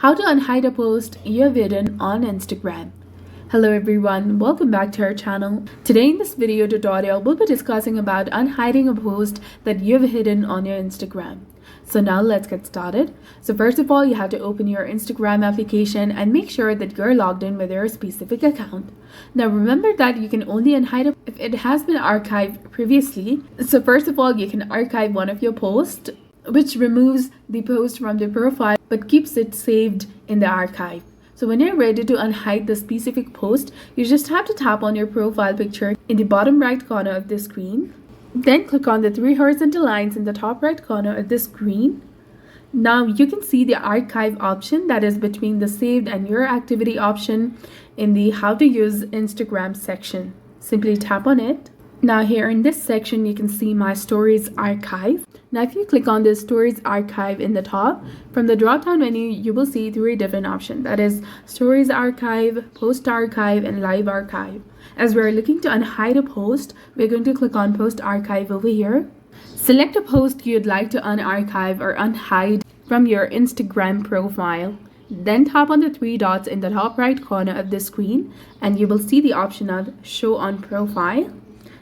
How to unhide a post you've hidden on Instagram. Hello everyone, welcome back to our channel. Today in this video tutorial, we'll be discussing about unhiding a post that you've hidden on your Instagram. So now let's get started. So first of all, you have to open your Instagram application and make sure that you're logged in with your specific account. Now remember that you can only unhide it if it has been archived previously. So first of all, you can archive one of your posts, which removes the post from the profile but keeps it saved in the archive. So when you're ready to unhide the specific post, you just have to tap on your profile picture in the bottom right corner of the screen. Then click on the three horizontal lines in the top right corner of the screen. Now you can see the archive option that is between the saved and your activity option in the how to use Instagram section. Simply tap on it. Now here in this section, you can see my stories archive. Now if you click on this stories archive in the top, from the drop down menu, you will see three different options. That is stories archive, post archive, and live archive. As we're looking to unhide a post, we're going to click on post archive over here. Select a post you'd like to unarchive or unhide from your Instagram profile. Then tap on the three dots in the top right corner of the screen and you will see the option of show on profile.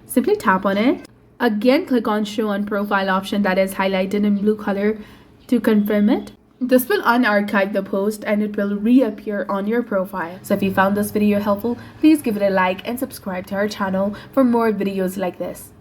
Simply tap on it. Again, click on show on profile option that is highlighted in blue color to confirm it. This will unarchive the post and it will reappear on your profile. So if you found this video helpful, please give it a like and subscribe to our channel for more videos like this.